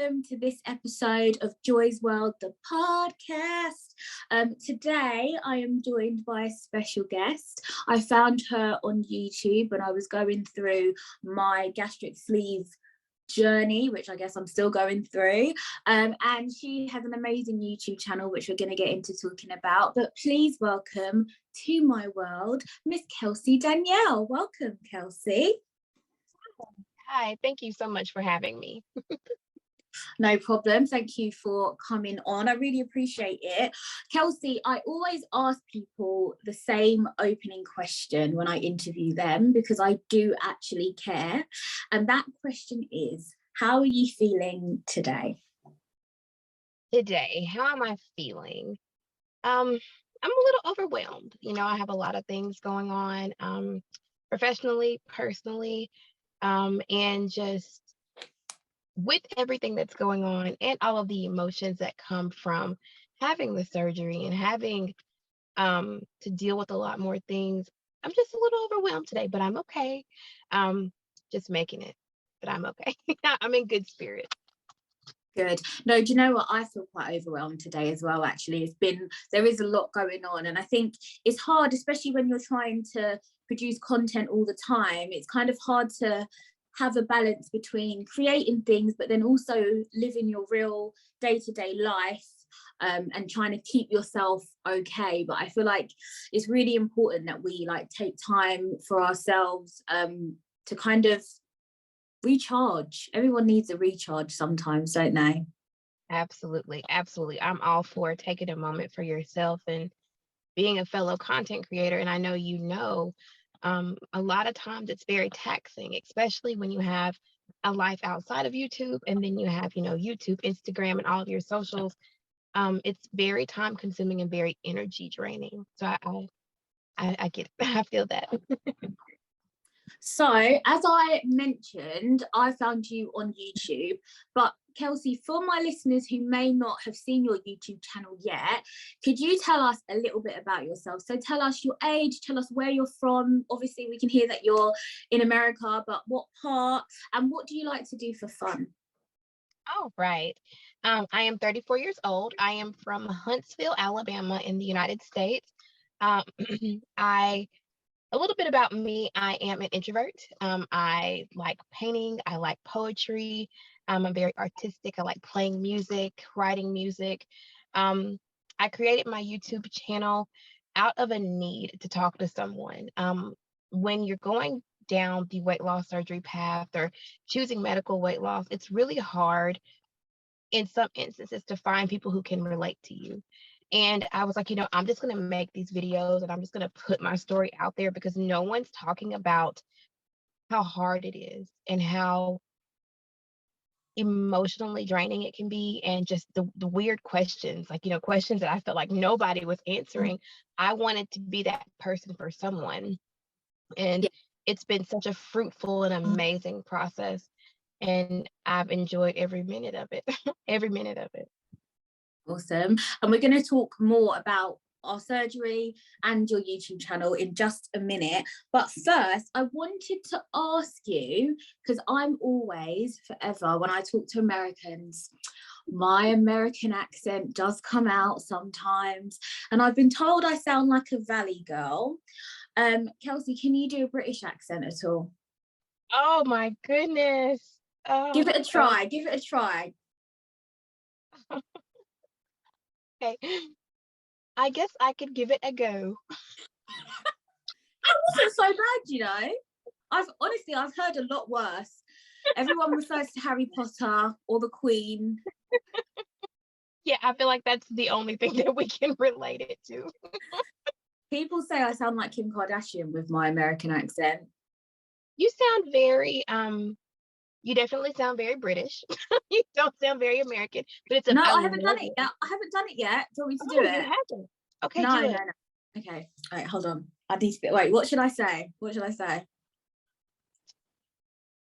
welcome to this episode of Joy's World, the podcast. Today I am joined by a special guest. I found her on YouTube when I was going through my gastric sleeve journey, which I guess I'm still going through, and she has an amazing YouTube channel which we're going to get into talking about. But please welcome to my world Miss Kelsi Danielle. Welcome, Kelsi. Hi, thank you so much for having me. No problem. Thank you for coming on. I really appreciate it. Kelsi, I always ask people the same opening question when I interview them because I do actually care. And that question is, how are you feeling today? Today, how am I feeling? I'm a little overwhelmed. I have a lot of things going on, professionally, personally, and just with everything that's going on and all of the emotions that come from having the surgery and having to deal with a lot more things. I'm just a little overwhelmed today, but I'm okay. Just making it, but I'm okay. I'm in good spirits. Good. No, do you know what? I feel quite overwhelmed today as well, actually. There is a lot going on. And I think it's hard, especially when you're trying to produce content all the time. It's kind of hard to have a balance between creating things, but then also living your real day-to-day life and trying to keep yourself okay. But I feel like it's really important that we take time for ourselves to kind of recharge. Everyone needs a recharge sometimes, don't they? Absolutely. I'm all for taking a moment for yourself and being a fellow content creator. And I know a lot of times it's very taxing, especially when you have a life outside of YouTube and then you have, YouTube, Instagram, and all of your socials. It's very time consuming and very energy draining. So I get it. I feel that. So, as I mentioned, I found you on YouTube, but Kelsi, for my listeners who may not have seen your YouTube channel yet, could you tell us a little bit about yourself? So tell us your age, tell us where you're from. Obviously, we can hear that you're in America, but what part, and what do you like to do for fun? Oh, right. I am 34 years old. I am from Huntsville, Alabama in the United States. Um, A little bit about me, I am an introvert. I like painting, I like poetry. I'm very artistic. I like playing music, writing music. I created my YouTube channel out of a need to talk to someone. When you're going down the weight loss surgery path or choosing medical weight loss, it's really hard in some instances to find people who can relate to you. And I was like, I'm just going to make these videos and I'm just going to put my story out there because no one's talking about how hard it is and how emotionally draining it can be, and just the weird questions, questions that I felt like nobody was answering. I wanted to be that person for someone. And it's been such a fruitful and amazing process. And I've enjoyed every minute of it, every minute of it. Awesome. And we're going to talk more about our surgery and your YouTube channel in just a minute. But first, I wanted to ask you, because I'm always, forever, when I talk to Americans, my American accent does come out sometimes. And I've been told I sound like a Valley girl. Kelsi, can you do a British accent at all? Oh my goodness. Give it a try. Give it a try. Okay. I guess I could give it a go. That wasn't so bad, I've heard a lot worse. Everyone refers to Harry Potter or the Queen. Yeah, I feel like that's the only thing that we can relate it to. People say I sound like Kim Kardashian with my American accent. You sound very you definitely sound very British. You don't sound very American, but it's no, I haven't done it yet. I haven't done it yet. Do you want me to do it? You haven't. Okay, no, do it. No. Okay, all right, hold on. I need to wait. What should I say?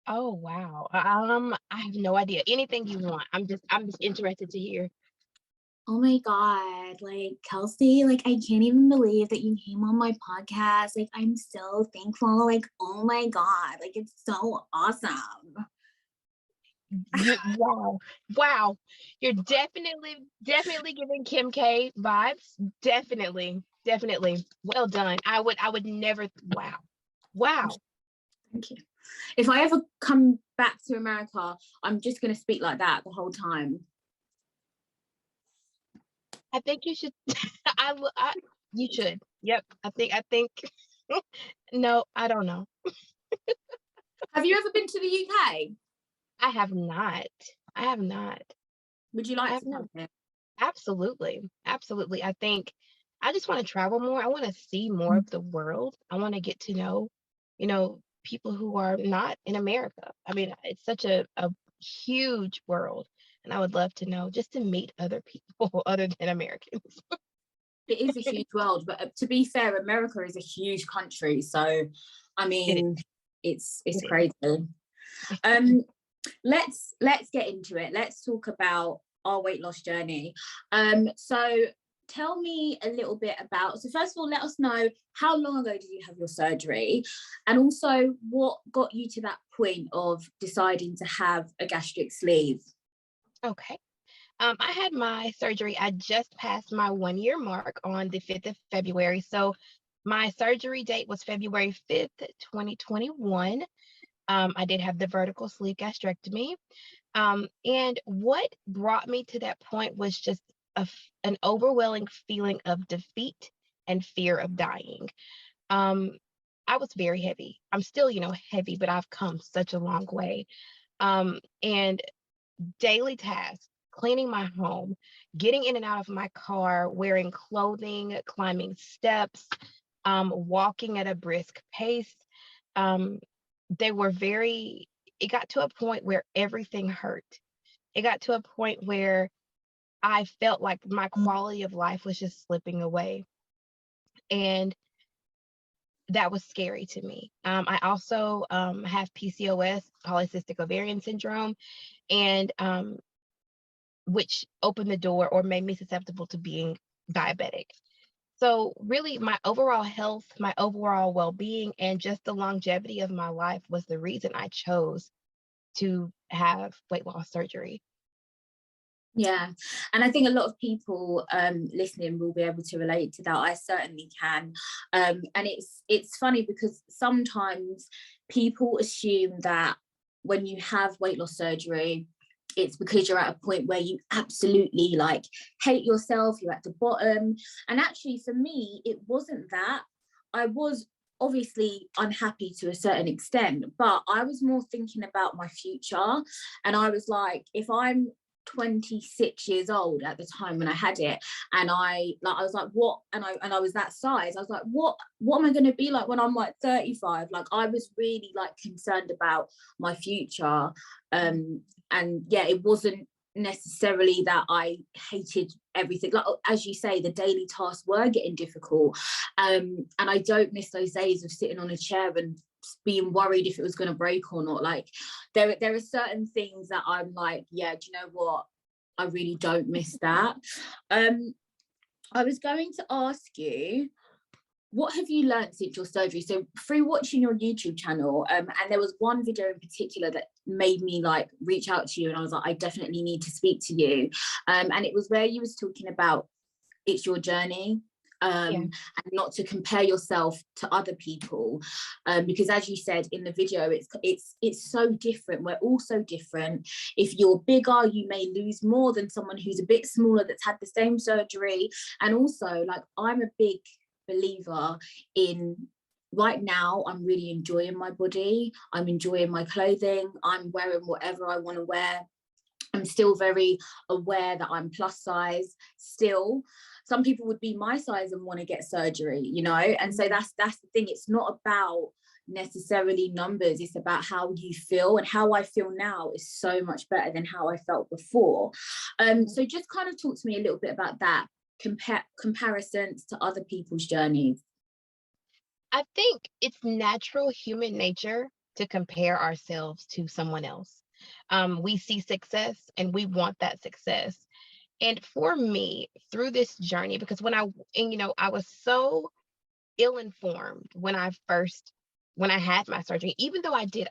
Oh wow. I have no idea. Anything you want. I'm just interested to hear. Oh my God, Kelsi, I can't even believe that you came on my podcast. I'm so thankful. Oh my God, it's so awesome. Wow, wow. You're definitely giving Kim K vibes. Definitely, definitely. Well done. I would never. Wow, wow. Thank you. If I ever come back to America, I'm just going to speak like that the whole time. I think you should. You should. Yep. I think. No, I don't know. Have you ever been to the UK? I have not. I have not. Would you I like have to not. come here? Absolutely. Absolutely. I think I just want to travel more. I want to see more of the world. I want to get to know, people who are not in America. I mean, it's such a huge world. And I would love to know just to meet other people other than Americans. It is a huge world, but to be fair, America is a huge country. So, I It mean, is. it's It crazy. Um, let's get into it. Let's talk about our weight loss journey. So tell me a little bit about, so first of all, let us know how long ago did you have your surgery, and also what got you to that point of deciding to have a gastric sleeve. Okay. I had my surgery. I just passed my 1 year mark on the 5th of February. So my surgery date was February 5th, 2021. I did have the vertical sleeve gastrectomy. And what brought me to that point was just an overwhelming feeling of defeat and fear of dying. Um, I was very heavy. I'm still, heavy, but I've come such a long way. And daily tasks, cleaning my home, getting in and out of my car, wearing clothing, climbing steps, walking at a brisk pace. Um, they were very, it got to a point where everything hurt. It got to a point where I felt like my quality of life was just slipping away. And that was scary to me. I also have PCOS, polycystic ovarian syndrome, and which opened the door or made me susceptible to being diabetic. So, really, my overall health, my overall well being, and just the longevity of my life was the reason I chose to have weight loss surgery. Yeah, and I think a lot of people listening will be able to relate to that. I certainly can, and it's funny because sometimes people assume that when you have weight loss surgery, it's because you're at a point where you absolutely like hate yourself, you're at the bottom. And actually, for me, it wasn't that. I was obviously unhappy to a certain extent, but I was more thinking about my future, and I was like, if I'm 26 years old at the time when I had it, and I was like, what, and I was that size, I was like, what am I going to be like when I'm like 35? Like, I was really like concerned about my future. And yeah, it wasn't necessarily that I hated everything. Like, as you say, the daily tasks were getting difficult, and I don't miss those days of sitting on a chair and being worried if it was going to break or not. Like, there are certain things that I'm like, yeah, do you know what, I really don't miss that. I was going to ask you, what have you learned since your surgery? So through watching your YouTube channel, and there was one video in particular that made me like reach out to you, and I was like, I definitely need to speak to you. And it was where you was talking about it's your journey, Yeah. and not to compare yourself to other people, because as you said in the video, it's so different. We're all so different. If you're bigger, you may lose more than someone who's a bit smaller that's had the same surgery. And also, like, I'm a big believer in, right now I'm really enjoying my body, I'm enjoying my clothing, I'm wearing whatever I want to wear. I'm still very aware that I'm plus size still. Some people would be my size and want to get surgery, and so that's the thing. It's not about necessarily numbers, it's about how you feel, and how I feel now is so much better than how I felt before. So just kind of talk to me a little bit about that, comparisons to other people's journeys. I think it's natural human nature to compare ourselves to someone else. We see success and we want that success. And for me, through this journey, because I was so ill informed when I first when I had my surgery, even though I did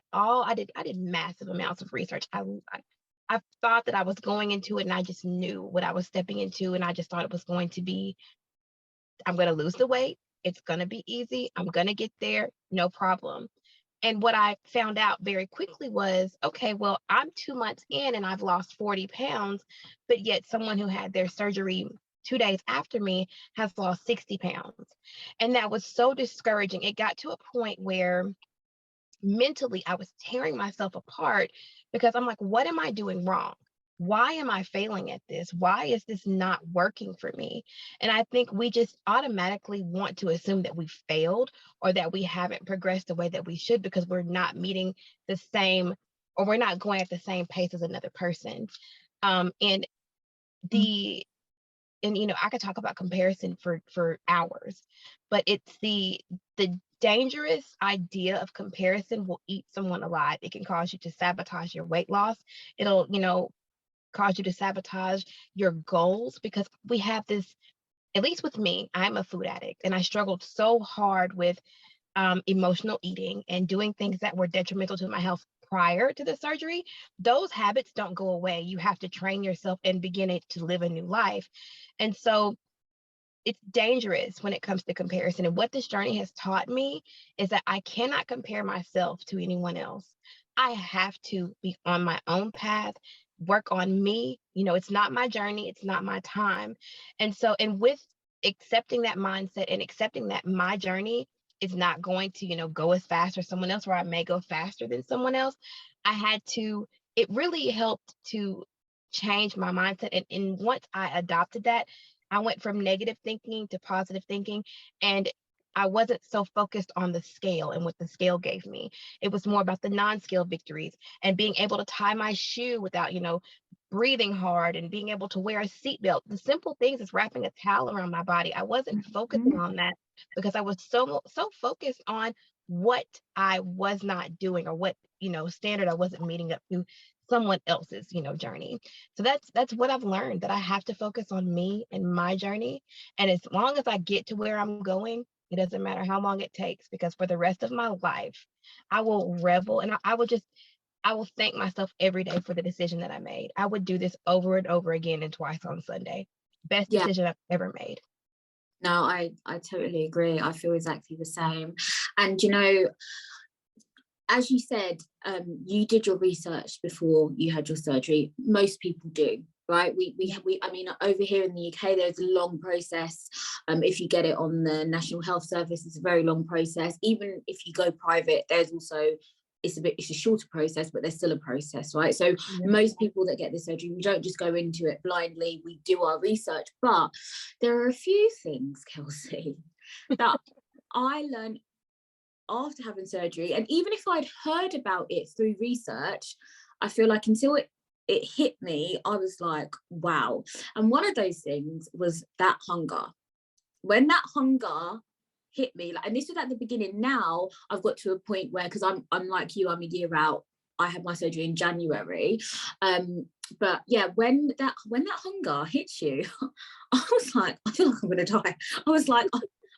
massive amounts of research. I thought that I was going into it and I just knew what I was stepping into. And I just thought it was going to be, I'm going to lose the weight. It's going to be easy. I'm going to get there. No problem. And what I found out very quickly was, okay, well, I'm 2 months in and I've lost 40 pounds, but yet someone who had their surgery 2 days after me has lost 60 pounds. And that was so discouraging. It got to a point where mentally I was tearing myself apart because I'm like, what am I doing wrong? Why am I failing at this? Why is this not working for me? And I think we just automatically want to assume that we failed or that we haven't progressed the way that we should because we're not meeting the same or we're not going at the same pace as another person. And the and I could talk about comparison for hours, but it's the dangerous idea of comparison will eat someone alive. It can cause you to sabotage your weight loss. It'll cause you to sabotage your goals because we have this, at least with me, I'm a food addict and I struggled so hard with emotional eating and doing things that were detrimental to my health prior to the surgery. Those habits don't go away. You have to train yourself and begin it to live a new life. And so it's dangerous when it comes to comparison. And what this journey has taught me is that I cannot compare myself to anyone else. I have to be on my own path, work on me. It's not my journey, it's not my time. And with accepting that mindset and accepting that my journey is not going to, go as fast as someone else, or I may go faster than someone else, it really helped to change my mindset. And once I adopted that, I went from negative thinking to positive thinking, and I wasn't so focused on the scale and what the scale gave me. It was more about the non-scale victories and being able to tie my shoe without, breathing hard and being able to wear a seatbelt. The simple things is wrapping a towel around my body. I wasn't focusing on that because I was so focused on what I was not doing or what, standard I wasn't meeting up to someone else's, journey. So that's what I've learned, that I have to focus on me and my journey. And as long as I get to where I'm going, it doesn't matter how long it takes, because for the rest of my life, I will revel and I will thank myself every day for the decision that I made. I would do this over and over again and twice on Sunday. Best Yeah. decision I've ever made. No, I totally agree. I feel exactly the same. And as you said, you did your research before you had your surgery. Most people do, right? I mean, over here in the UK, there's a long process. If you get it on the National Health Service, it's a very long process. Even if you go private, there's also it's a shorter process, but there's still a process, right? So most people that get this surgery, we don't just go into it blindly. We do our research, but there are a few things, Kelsi, that I learned after having surgery. And even if I'd heard about it through research, I feel like until it hit me, I was like, wow. And one of those things was that hunger. When that hunger hit me, and this was at the beginning. Now I've got to a point where, because I'm like you, I'm a year out. I had my surgery in January. But yeah, when that hunger hits you, I was like, I feel like I'm gonna die. I was like,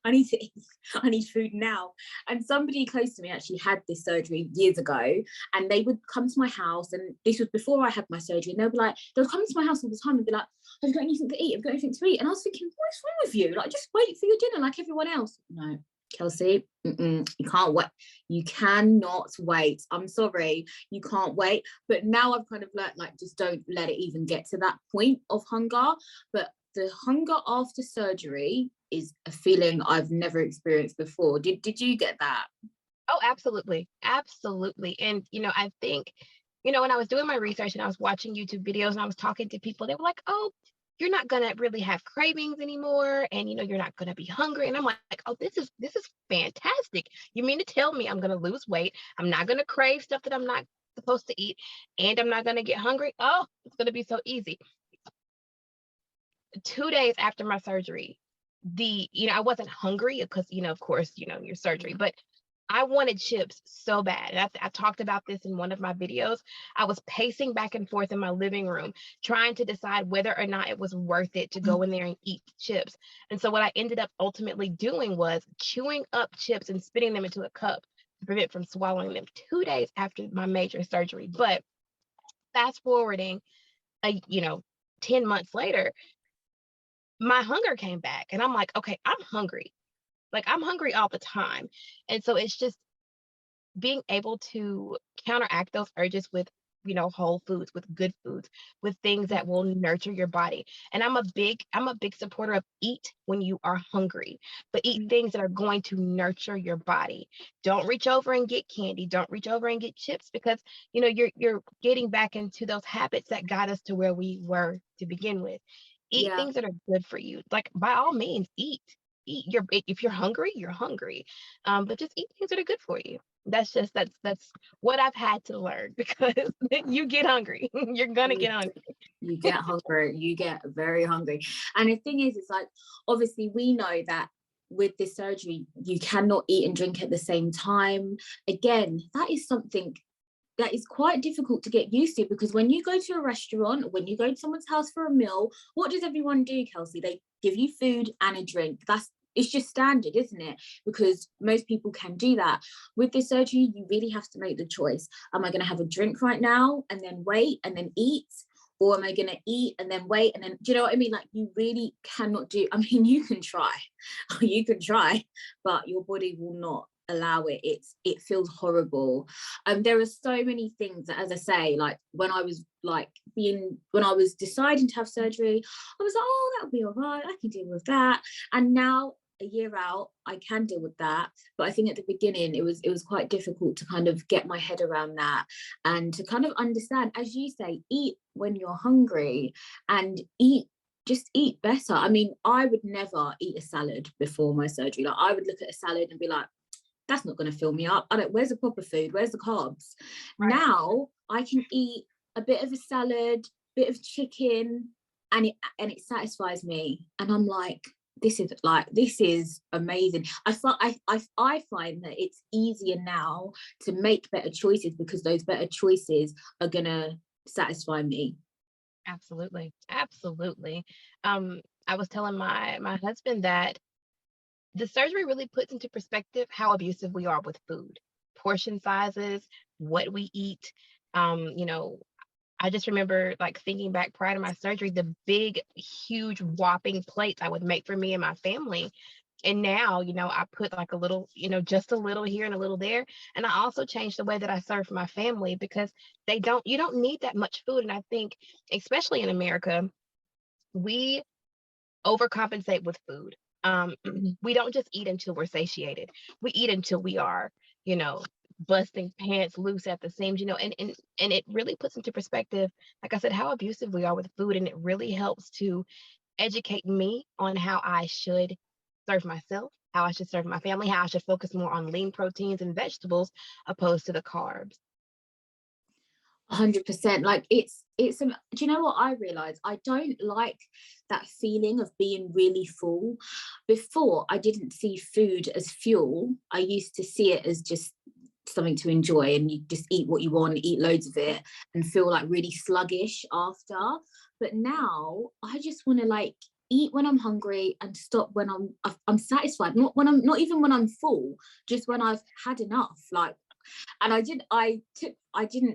I need to eat. I need food now. And somebody close to me actually had this surgery years ago, and they would come to my house, and this was before I had my surgery, and they'll come to my house all the time and be like, have you got anything to eat? Have you got anything to eat? And I was thinking, what's wrong with you? Like, just wait for your dinner like everyone else. No, Kelsi, you can't wait. You cannot wait. I'm sorry, you can't wait. But now I've kind of learned, like, just don't let it even get to that point of hunger. But the hunger after surgery is a feeling I've never experienced before. Did you get that? Oh, absolutely. Absolutely. And, I think, when I was doing my research and I was watching YouTube videos and I was talking to people, they were like, oh, you're not going to really have cravings anymore. And, you're not going to be hungry. And I'm like, oh, this is fantastic. You mean to tell me I'm going to lose weight? I'm not going to crave stuff that I'm not supposed to eat, and I'm not going to get hungry. Oh, it's going to be so easy. 2 days after my surgery, I wasn't hungry because, of course, your surgery, but I wanted chips so bad. And I talked about this in one of my videos. I was pacing back and forth in my living room, trying to decide whether or not it was worth it to go in there and eat chips. And so what I ended up ultimately doing was chewing up chips and spitting them into a cup to prevent from swallowing them 2 days after my major surgery. But fast forwarding, 10 months later, my hunger came back, and I'm like, okay, I'm hungry. Like, I'm hungry all the time. And so it's just being able to counteract those urges with, whole foods, with good foods, with things that will nurture your body. And I'm a big supporter of eat when you are hungry, but eat things that are going to nurture your body. Don't reach over and get candy. Don't reach over and get chips, because you're getting back into those habits that got us to where we were to begin with. Eat Yeah. things that are good for you. Like, by all means, eat. If you're hungry, you're hungry. But just eat things that are good for you. That's what I've had to learn, because you get hungry. You're gonna You get hungry. you get hungry, you get very hungry. And the thing is, it's like, obviously we know that with this surgery you cannot eat and drink at the same time. Again, that is something that is quite difficult to get used to, because when you go to a restaurant, when you go to someone's house for a meal, what does everyone do, Kelsi? They give you food and a drink. It's just standard, isn't it? Because most people can do that. With this surgery, you really have to make the choice. Am I going to have a drink right now and then wait and then eat? Or am I going to eat and then wait? And then, do you know what I mean? Like, you really cannot do, I mean, you can try, you can try, but your body will not allow it. It feels horrible. There are so many things that, as I say, like when I was deciding to have surgery, I was like, oh, that'll be all right, I can deal with that. And now, a year out, I can deal with that. But I think at the beginning it was quite difficult to kind of get my head around that, and to kind of understand, as you say, eat when you're hungry, and just eat better. I mean, I would never eat a salad before my surgery. Like, I would look at a salad and be like, that's not going to fill me up. Where's the proper food? Where's the carbs? Right. Now I can eat a bit of a salad, bit of chicken, and it satisfies me. And I'm like, this is amazing. I find that it's easier now to make better choices, because those better choices are gonna satisfy me. Absolutely. Absolutely. I was telling my husband that the surgery really puts into perspective how abusive we are with food, portion sizes, what we eat. Um, you know, I just remember, like, thinking back prior to my surgery, the big, huge, whopping plates I would make for me and my family. And now, I put like a little, just a little here and a little there. And I also changed the way that I serve my family, because you don't need that much food. And I think, especially in America, we overcompensate with food. We don't just eat until we're satiated. We eat until we are, you know, busting pants loose at the seams, and it really puts into perspective, like I said, how abusive we are with food. And it really helps to educate me on how I should serve myself, how I should serve my family, how I should focus more on lean proteins and vegetables opposed to the carbs. 100%. Like, do you know what I realized? I don't like that feeling of being really full. Before, I didn't see food as fuel. I used to see it as just something to enjoy, and you just eat what you want, eat loads of it, and feel like really sluggish after. But now I just want to, like, eat when I'm hungry and stop when I'm satisfied. Not even when I'm full, just when I've had enough. Like, and I didn't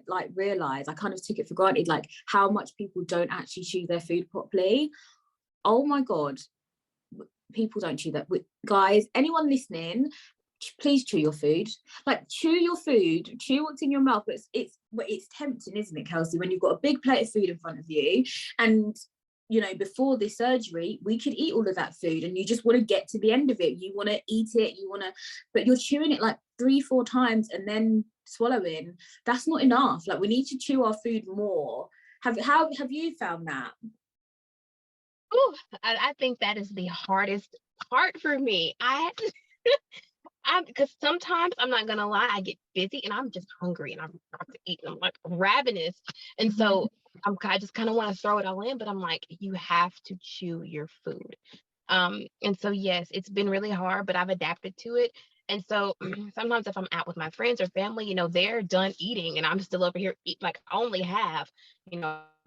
like realize, I kind of took it for granted, like, how much people don't actually chew their food properly. Oh my god, people don't chew that. Guys, anyone listening, please chew your food. Like, chew your food, chew what's in your mouth. But it's tempting, isn't it, Kelsi, when you've got a big plate of food in front of you, and before this surgery, we could eat all of that food, and you just want to get to the end of it. You want to eat it, but you're chewing it like 3-4 times and then swallowing. That's not enough. Like, we need to chew our food more. How have you found that? Ooh, I think that is the hardest part for me. I'm because sometimes, I'm not gonna lie, I get busy and I'm just hungry and I'm about to eat and I'm like ravenous. And so I just kind of want to throw it all in, but I'm like, you have to chew your food. And so yes, it's been really hard, but I've adapted to it. And so sometimes if I'm out with my friends or family, they're done eating and I'm still over here like I only have,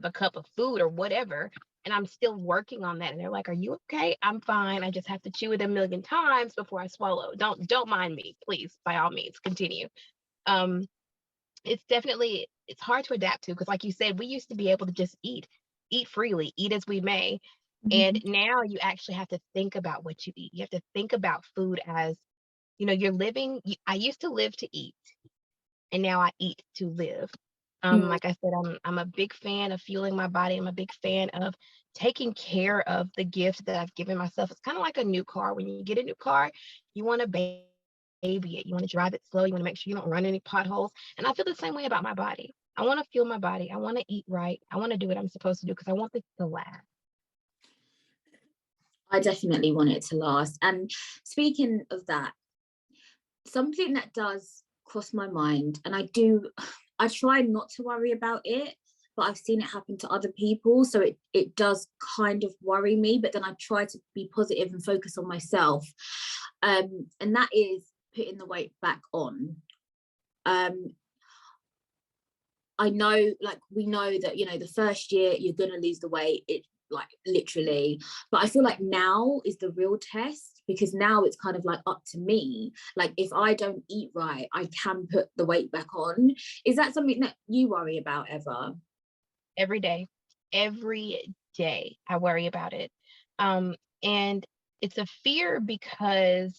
a cup of food or whatever. and I'm still working on that. And they're like, "Are you okay?" I'm fine. I just have to chew it a million times before I swallow. Don't mind me, please. By all means, continue. Um, it's definitely, it's hard to adapt to, because like you said, we used to be able to just eat freely, eat as we may. And Mhm. now you actually have to think about what you eat. You have to think about food as, you're living. I used to live to eat, and now I eat to live. Mm. Like I said, I'm a big fan of fueling my body. I'm a big fan of taking care of the gift that I've given myself. It's kind of like a new car. When you get a new car, you want to baby it. You want to drive it slow. You want to make sure you don't run any potholes. And I feel the same way about my body. I want to fuel my body. I want to eat right. I want to do what I'm supposed to do because I want this to last. I definitely want it to last. And speaking of that, something that does cross my mind, and I try not to worry about it, but I've seen it happen to other people. So it does kind of worry me, but then I try to be positive and focus on myself. And that is putting the weight back on. Um, I know, like, we know that, the first year you're going to lose the weight, it like literally. But I feel like now is the real test, because now it's kind of like up to me. Like, if I don't eat right, I can put the weight back on. Is that something that you worry about ever? Every day. Every day I worry about it. And it's a fear because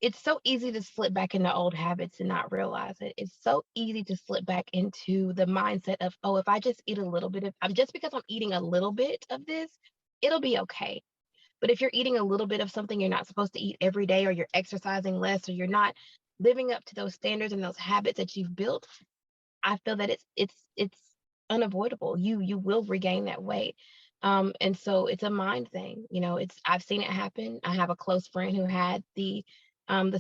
it's so easy to slip back into old habits and not realize it. It's so easy to slip back into the mindset of, oh, if I just eat a little bit of, just because I'm eating a little bit of this, it'll be okay. But if you're eating a little bit of something you're not supposed to eat every day, or you're exercising less, or you're not living up to those standards and those habits that you've built, I feel that it's unavoidable. You will regain that weight. And so it's a mind thing. I've seen it happen. I have a close friend who had the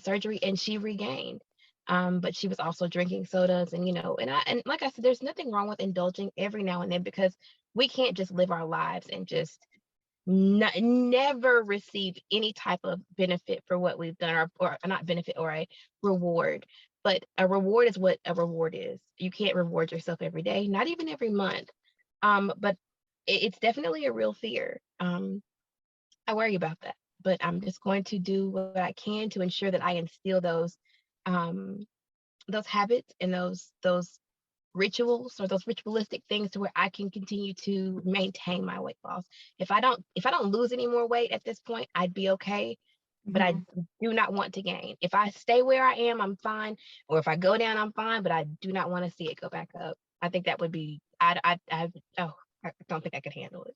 surgery, and she regained. But she was also drinking sodas, and like I said, there's nothing wrong with indulging every now and then, because we can't just live our lives and just never receive any type of benefit for what we've done, or not benefit, or a reward. But a reward is what a reward is. You can't reward yourself every day, not even every month. But it's definitely a real fear. I worry about that, but I'm just going to do what I can to ensure that I instill um, those habits and those rituals, or those ritualistic things, to where I can continue to maintain my weight loss. If I don't lose any more weight at this point, I'd be okay. But I Mhm. do not want to gain. If I stay where I am, I'm fine. Or if I go down, I'm fine. But I do not want to see it go back up. I think that would be. Oh, I don't think I could handle it.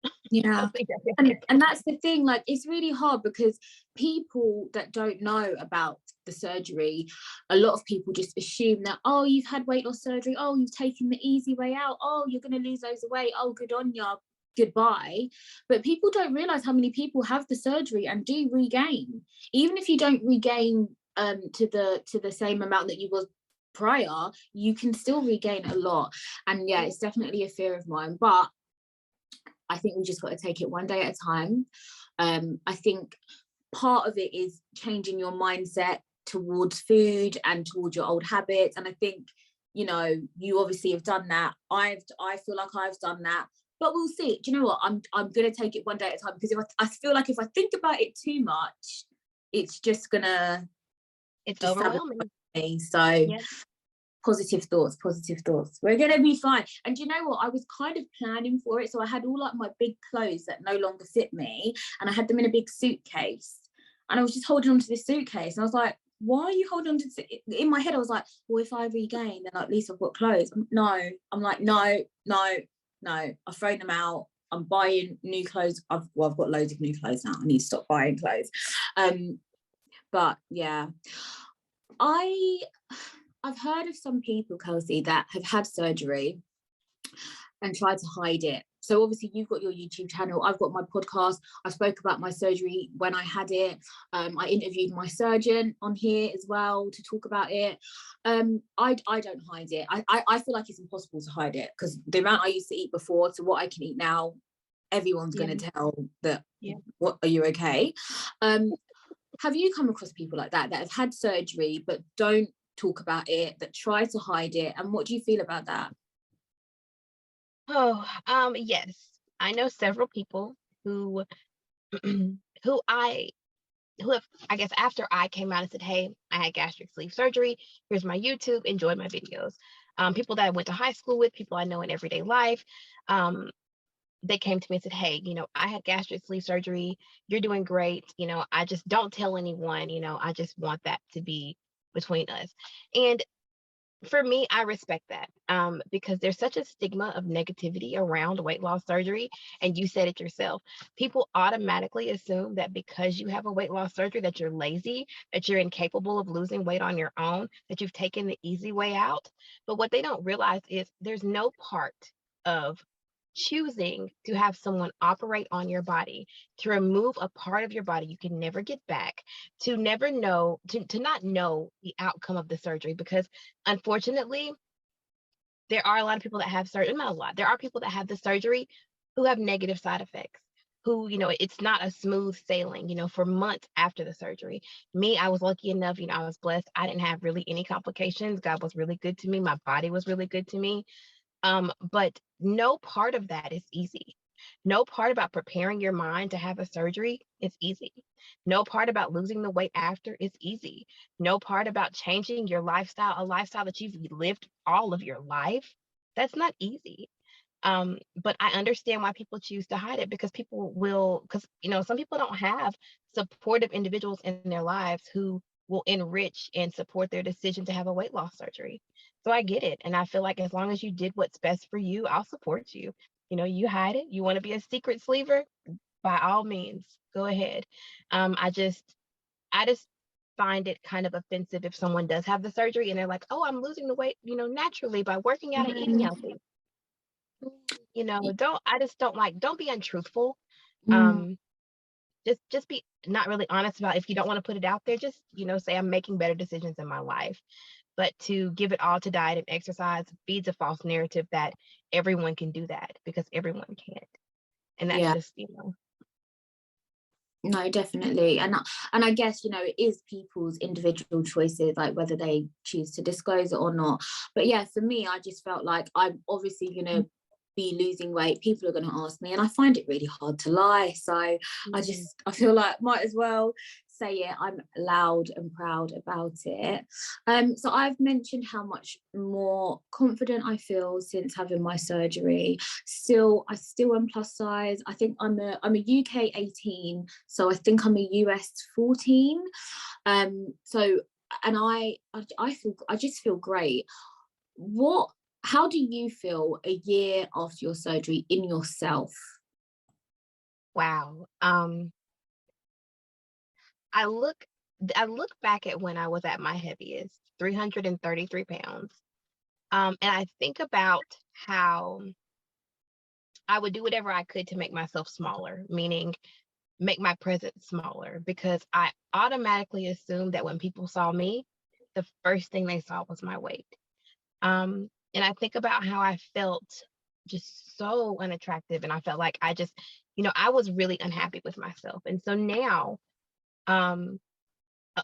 I Yeah. don't think I could And handle that's the thing, like, it's really hard, because people that don't know about the surgery, a lot of people just assume that, oh, you've had weight loss surgery, oh, you've taken the easy way out, oh, you're going to lose loads of weight, oh, good on ya, goodbye. But people don't realize how many people have the surgery and do regain. Even if you don't regain to the same amount that you was prior, you can still regain a lot. And yeah, it's definitely a fear of mine, but I think we just got to take it one day at a time. I think part of it is changing your mindset towards food and towards your old habits. And I think, you obviously have done that. I feel like I've done that. But we'll see. Do you know what? I'm gonna take it one day at a time, because if I feel like if I think about it too much, it's just gonna It's just sabotage overwhelming. me. So Yeah. positive thoughts, positive thoughts. We're gonna be fine. And you know what? I was kind of planning for it. So I had all like my big clothes that no longer fit me, and I had them in a big suitcase. And I was just holding on to this suitcase. And I was like, why are you holding on to in my head? I was like, well, if I regain, then at least I've got clothes. No, I'm like, no, no, no. I've thrown them out. I'm buying new clothes. I've got loads of new clothes now. I need to stop buying clothes. But yeah, I I've heard of some people, Kelsi, that have had surgery and tried to hide it. So obviously you've got your YouTube channel, I've got my podcast. I spoke about my surgery when I had it. I interviewed my surgeon on here as well to talk about it. I don't hide it. I feel like it's impossible to hide it, because the amount I used to eat before to what I can eat now, everyone's Yeah. going to tell that, Yeah. what, are you okay? Have you come across people like that have had surgery but don't talk about it, that try to hide it? And what do you feel about that? Oh, yes. I know several people who who I who have, I guess, after I came out and said, hey, I had gastric sleeve surgery, here's my YouTube, enjoy my videos. People that I went to high school with, people I know in everyday life, they came to me and said, hey, I had gastric sleeve surgery, you're doing great, I just don't tell anyone, I just want that to be between us. And for me, I respect that, because there's such a stigma of negativity around weight loss surgery. And you said it yourself. People automatically assume that because you have a weight loss surgery, that you're lazy, that you're incapable of losing weight on your own, that you've taken the easy way out. But what they don't realize is there's no part of choosing to have someone operate on your body to remove a part of your body you can never get back, to never know, to not know the outcome of the surgery, because unfortunately there are a lot of people that have surgery, not a lot, there are people that have the surgery who have negative side effects, who, it's not a smooth sailing, for months after the surgery. Me, I was lucky enough, I was blessed, I didn't have really any complications. God was really good to me, my body was really good to me. But no part of that is easy. No part about preparing your mind to have a surgery is easy. No part about losing the weight after is easy. No part about changing your lifestyle, a lifestyle that you've lived all of your life, that's not easy. But I understand why people choose to hide it, because some people don't have supportive individuals in their lives who will enrich and support their decision to have a weight loss surgery. So I get it. And I feel like as long as you did what's best for you, I'll support you. You hide it. You want to be a secret sleever? By all means, go ahead. I just find it kind of offensive if someone does have the surgery and they're like, oh, I'm losing the weight, naturally by working out and eating Mm, healthy. Don't be untruthful. mm. Um, just be not really honest about, if you don't want to put it out there, just, say I'm making better decisions in my life. But to give it all to diet and exercise feeds a false narrative that everyone can do that, because everyone can't. And that's Yeah. just, No, definitely. And I guess, it is people's individual choices, like whether they choose to disclose it or not. But yeah, for me, I just felt like I'm obviously gonna be losing weight. People are gonna ask me, and I find it really hard to lie. So I feel like might as well say it. I'm loud and proud about it. So I've mentioned how much more confident I feel since having my surgery. I still am plus size. I think I'm a UK 18, so I think I'm a US 14. So and I just feel great. What How do you feel a year after your surgery in yourself? wow. I look I look back at when I was at my heaviest, 333 pounds. And I think about how I would do whatever I could to make myself smaller, meaning make my presence smaller, because I automatically assumed that when people saw me, the first thing they saw was my weight. And I think about how I felt just so unattractive, and I felt like I was really unhappy with myself. And so now, um,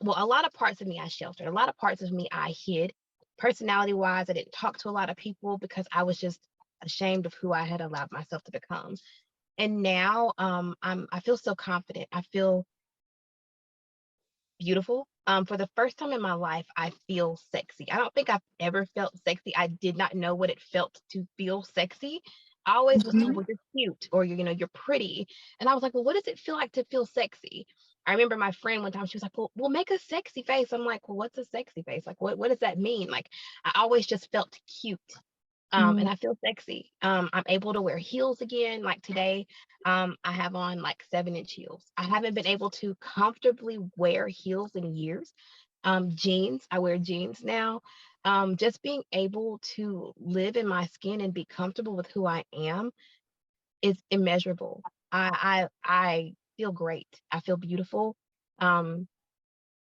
well, a lot of parts of me I sheltered, a lot of parts of me I hid. Personality wise, I didn't talk to a lot of people because I was just ashamed of who I had allowed myself to become. And now, I feel so confident. I feel beautiful. For the first time in my life, I feel sexy. I don't think I've ever felt sexy. I did not know what it felt to feel sexy. I always was told, Mhm. well, you're cute, or you're pretty. And I was like, well, what does it feel like to feel sexy? I remember my friend one time, she was like, well, make a sexy face. I'm like, well, what's a sexy face? Like, what does that mean? Like, I always just felt cute. Mm. And I feel sexy. I'm able to wear heels again. Like today, I have on like 7-inch heels. I haven't been able to comfortably wear heels in years. Jeans, I wear jeans now. Just being able to live in my skin and be comfortable with who I am is immeasurable. I feel great. I feel beautiful. Um,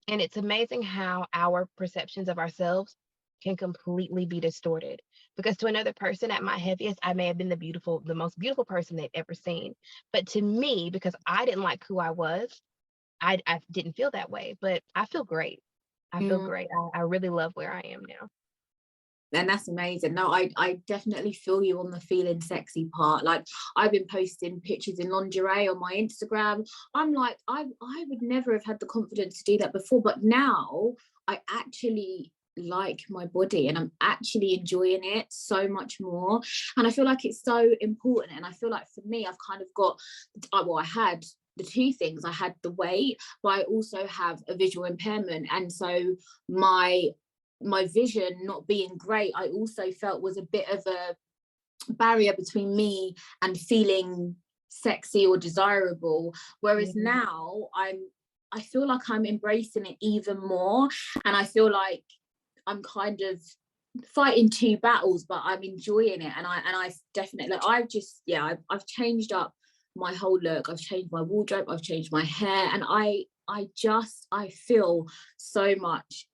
and it's amazing how our perceptions of ourselves can completely be distorted. Because to another person at my heaviest, I may have been the most beautiful person they've ever seen. But to me, because I didn't like who I was, I didn't feel that way. But I feel great. I feel Mm. great. I really love where I am now. And that's amazing. No, I definitely feel you on the feeling sexy part. Like, I've been posting pictures in lingerie on my Instagram. I'm like, I would never have had the confidence to do that before, but now I actually like my body and I'm actually enjoying it so much more. And I feel like it's so important. And I feel like for me, I've kind of got, well, I had the two things. I had the weight, but I also have a visual impairment. And so my vision not being great, I also felt was a bit of a barrier between me and feeling sexy or desirable. Whereas now I feel like I'm embracing it even more. And I feel like I'm kind of fighting two battles, but I'm enjoying it. And I definitely, like, I've changed up my whole look. I've changed my wardrobe, I've changed my hair, and I feel so much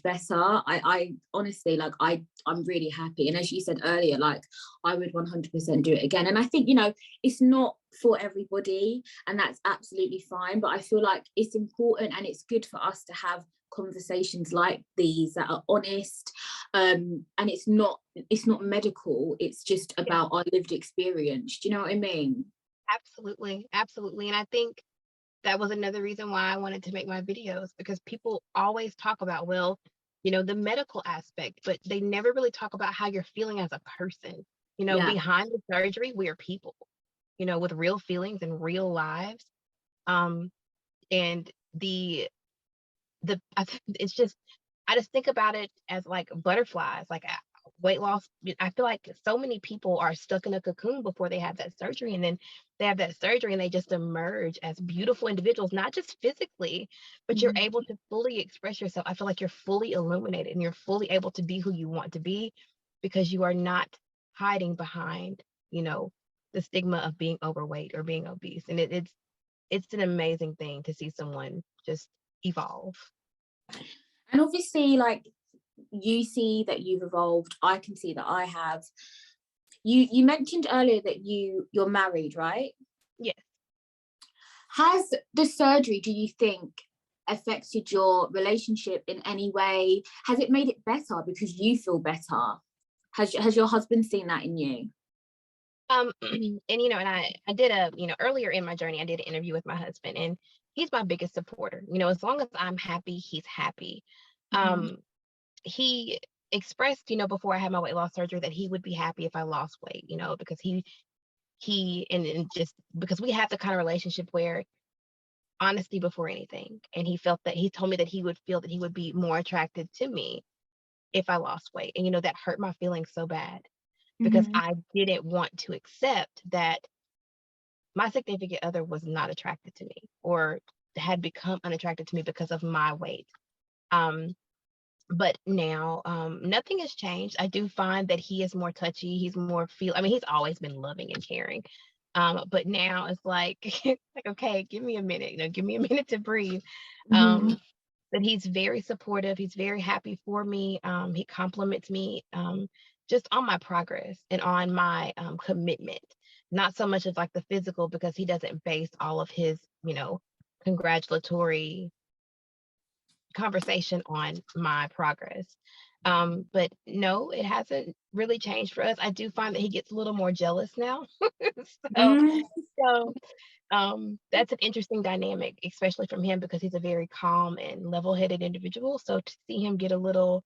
better. I honestly, like, I'm really happy. And as you said earlier, like, I would 100% do it again. And I think, it's not for everybody, and that's absolutely fine, but I feel like it's important and it's good for us to have conversations like these that are honest, and it's not medical, it's just about our lived experience. Do you know what I mean? Absolutely, absolutely. And I think that was another reason why I wanted to make my videos, because people always talk about, well, the medical aspect, but they never really talk about how you're feeling as a person. Yeah. Behind the surgery, we're people, with real feelings and real lives. And it's just, I just think about it as like butterflies, like weight loss. I feel like so many people are stuck in a cocoon before they have that surgery, and then they have that surgery and they just emerge as beautiful individuals, not just physically, but you're able to fully express yourself. I feel like you're fully illuminated and you're fully able to be who you want to be, because you are not hiding behind, the stigma of being overweight or being obese. And it's an amazing thing to see someone just evolve. And obviously, like, you see that you've evolved, I can see that I have. You mentioned earlier that you're married, right? Yes. Has the surgery, do you think, affected your relationship in any way? Has it made it better because you feel better? Has your husband seen that in you? And I did earlier in my journey, I did an interview with my husband, and he's my biggest supporter. As long as I'm happy, he's happy. Mm-hmm. He expressed, before I had my weight loss surgery, that he would be happy if I lost weight, because and just because we have the kind of relationship where honesty before anything. And he told me that he would feel that he would be more attracted to me if I lost weight. And that hurt my feelings so bad, because Mm-hmm. I didn't want to accept that my significant other was not attracted to me, or had become unattracted to me because of my weight. Um, but now, nothing has changed. I do find that he is more touchy. He's more he's always been loving and caring. But now it's like, like, okay, give me a minute, give me a minute to breathe. Mm-hmm. But he's very supportive. He's very happy for me. He compliments me, just on my progress and on my commitment, not so much as like the physical, because he doesn't base all of his, congratulatory conversation on my progress. But no, it hasn't really changed for us. I do find that he gets a little more jealous now. so, so that's an interesting dynamic, especially from him, because he's a very calm and level-headed individual. So to see him get a little,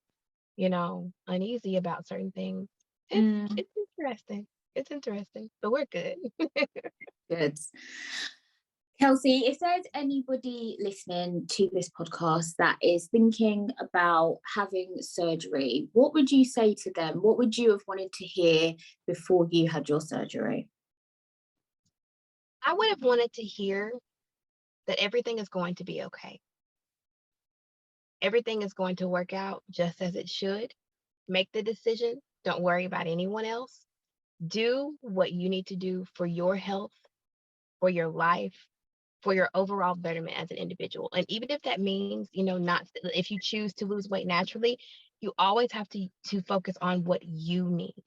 uneasy about certain things, it's Mm. it's interesting. It's interesting, but we're good. Good. Kelsi, if there's anybody listening to this podcast that is thinking about having surgery, what would you say to them? What would you have wanted to hear before you had your surgery? I would have wanted to hear that everything is going to be okay. Everything is going to work out just as it should. Make the decision. Don't worry about anyone else. Do what you need to do for your health, for your life, for your overall betterment as an individual. And even if that means, not if you choose to lose weight naturally, you always have to focus on what you need.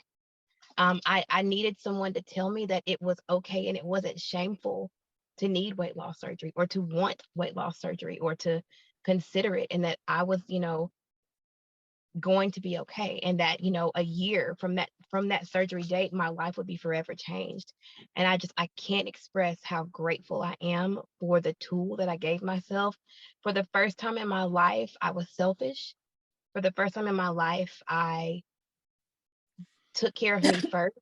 I needed someone to tell me that it was okay and it wasn't shameful to need weight loss surgery, or to want weight loss surgery, or to consider it, and that I was, going to be okay, and that, a year from that surgery date, my life would be forever changed. And I can't express how grateful I am for the tool that I gave myself. For the first time in my life, I was selfish. For the first time in my life, I took care of me first,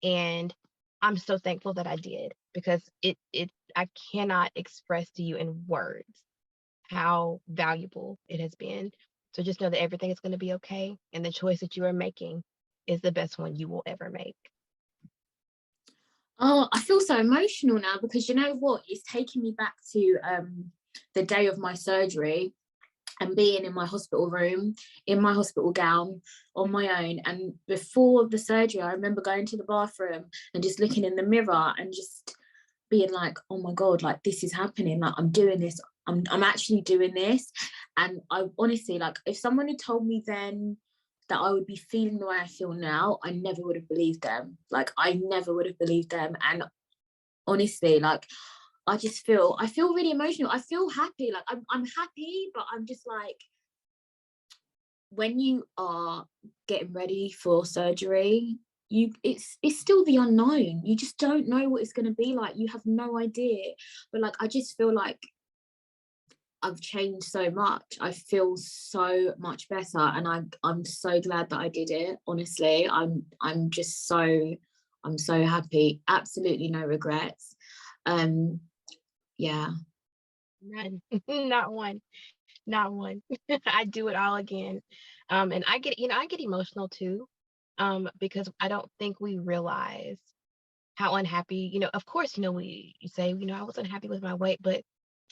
and I'm so thankful that I did, because I cannot express to you in words how valuable it has been. So just know that everything is going to be okay, and the choice that you are making is the best one you will ever make. Oh, I feel so emotional now, because you know what? It's taking me back to the day of my surgery, and being in my hospital room, in my hospital gown, on my own. And before the surgery, I remember going to the bathroom and just looking in the mirror and just being like, oh my God, like this is happening. Like I'm doing this. I'm actually doing this. And I honestly, like, if someone had told me then that I would be feeling the way I feel now, I never would have believed them. Like I never would have believed them. And honestly, like I feel really emotional. I feel happy. Like I'm happy, but I'm just like, when you are getting ready for surgery, it's still the unknown. You just don't know what it's going to be like. You have no idea. But like I just feel like I've changed so much. I feel so much better, and I'm so glad that I did it. Honestly, I'm so happy. Absolutely no regrets. Yeah. None. Not one. Not one. I do it all again. And I get emotional too, because I don't think we realize how unhappy, of course, you say, I was unhappy with my weight, but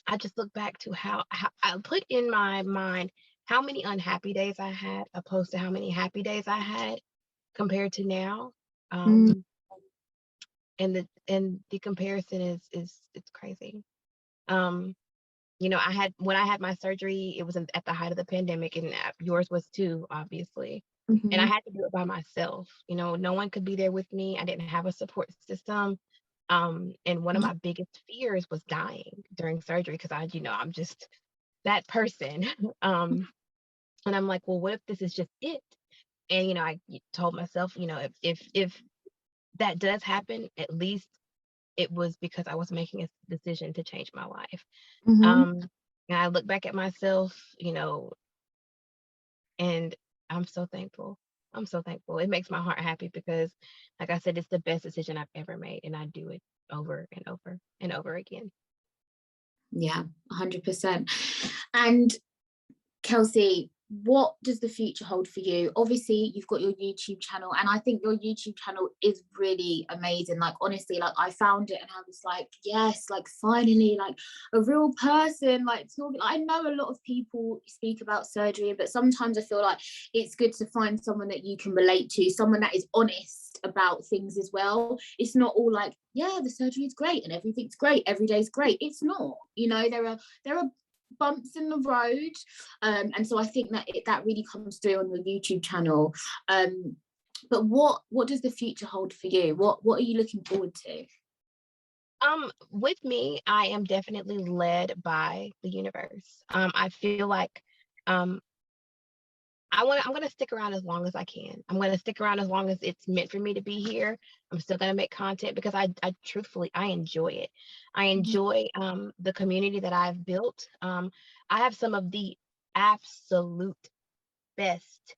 I just look back to how I put in my mind how many unhappy days I had opposed to how many happy days I had compared to now. Mm. And the comparison is it's crazy. Um, when I had my surgery, it was at the height of the pandemic, and yours was too, obviously. And I Mhm. had to do it by myself. No one could be there with me. I didn't have a support system. And one of my biggest fears was dying during surgery, because I'm just that person. And I'm like, well, what if this is just it? And I told myself, if that does happen, at least it was because I was making a decision to change my life. Mhm. Um, and I look back at myself, and I'm so thankful. I'm so thankful. It makes my heart happy because, like I said, it's the best decision I've ever made, and I do it over and over and over again. Yeah, 100%. And Kelsi, what does the future hold for you? Obviously, you've got your YouTube channel, and I think your YouTube channel is really amazing. Like, honestly, like I found it and I was like, yes, like finally, like a real person, like talking. I know a lot of people speak about surgery, but sometimes I feel like it's good to find someone that you can relate to, someone that is honest about things as well. It's not all like, yeah, the surgery is great and everything's great, every day's great. It's not. There are bumps in the road, and so I think that really comes through on your YouTube channel. But what does the future hold for you? What are you looking forward to? With me, I am definitely led by the universe. I feel like um I'm gonna stick around as long as I can. I'm gonna stick around as long as it's meant for me to be here. I'm still gonna make content because I truthfully I enjoy it. I enjoy the community that I've built. I have some of the absolute best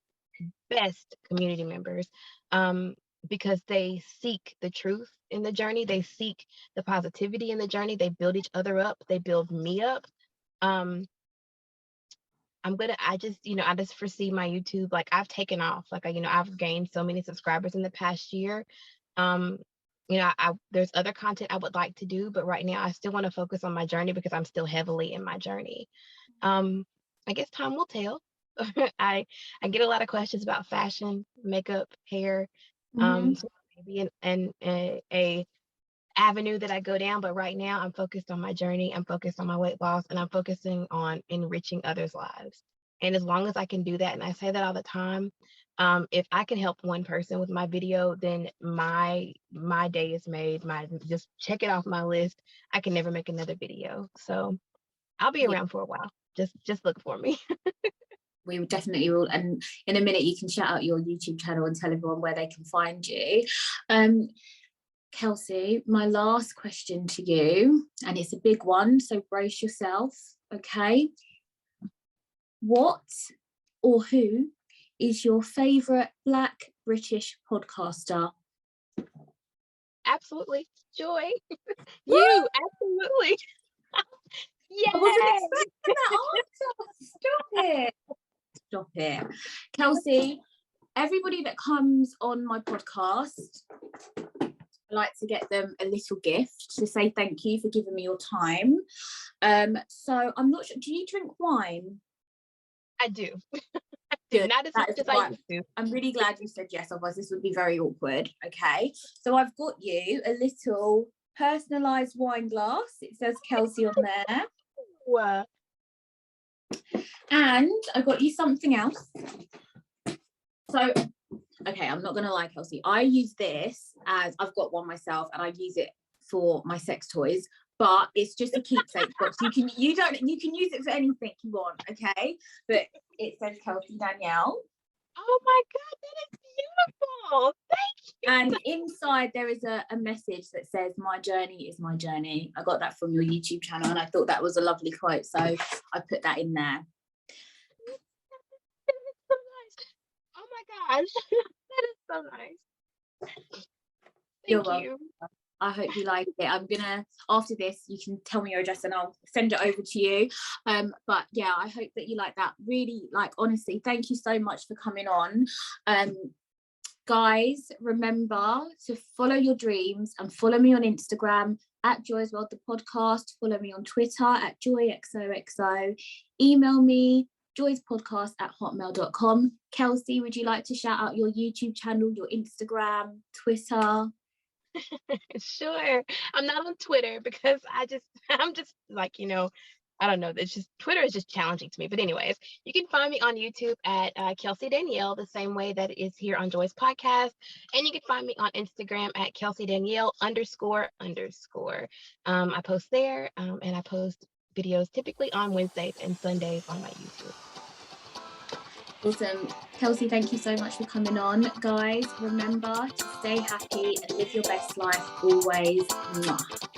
best community members, um, because they seek the truth in the journey. They seek the positivity in the journey. They build each other up. They build me up. Um, I just foresee my YouTube, like I've taken off, like I've gained so many subscribers in the past year. Um, there's other content I would like to do, but right now I still want to focus on my journey because I'm still heavily in my journey. Um, I guess time will tell. I get a lot of questions about fashion, makeup, hair. Mm-hmm. So maybe a avenue that I go down, but right now I'm focused on my journey. I'm focused on my weight loss, and I'm focusing on enriching others' lives. And as long as I can do that, and I say that all the time, if I can help one person with my video, then my day is made. My Just check it off my list. I can never make another video, so I'll be Yeah. around for a while. Just look for me. we definitely will. And in a minute, you can shout out your YouTube channel and tell everyone where they can find you. Kelsi, my last question to you, and it's a big one, so brace yourself, okay? What or who is your favourite Black British podcaster? Absolutely, Joy. You, absolutely. I wasn't expecting that answer. Stop it. Kelsi, everybody that comes on my podcast, I like to get them a little gift to say thank you for giving me your time. So I'm not sure, do you drink wine? I do. Good. Not as much as I used to. I'm really glad you said yes, otherwise this would be very awkward. Okay, so I've got you a little personalised wine glass. It says Kelsi on there. Wow. And I got you something else. So, okay, I'm not gonna lie, Kelsi. I use this as, I've got one myself, and I use it for my sex toys. But it's just a keepsake box. You can use it for anything you want, okay? But it says Kelsi Danielle. Oh my God, that is beautiful. Thank you. And inside there is a message that says, "My journey is my journey." I got that from your YouTube channel, and I thought that was a lovely quote, so I put that in there. That is so nice. Oh my gosh, that is so nice. You're Thank you. welcome. I hope you like it. I'm gonna, after this, you can tell me your address and I'll send it over to you. But yeah, I hope that you like that. Really, like, honestly, thank you so much for coming on. Guys, remember to follow your dreams and follow me on Instagram at Joy's World the podcast. Follow me on Twitter at joyxoxo. Email me joyspodcast@hotmail.com. Kelsi, would you like to shout out your YouTube channel, your Instagram, Twitter? Sure. I'm not on Twitter because I'm just like, I don't know. It's just Twitter is just challenging to me. But anyways, you can find me on YouTube at Kelsi Danielle, the same way that it is here on Joy's podcast. And you can find me on Instagram at Kelsi Danielle __. I post there and I post videos typically on Wednesdays and Sundays on my YouTube. Awesome. Kelsi, thank you so much for coming on. Guys, remember to stay happy and live your best life always. Mwah.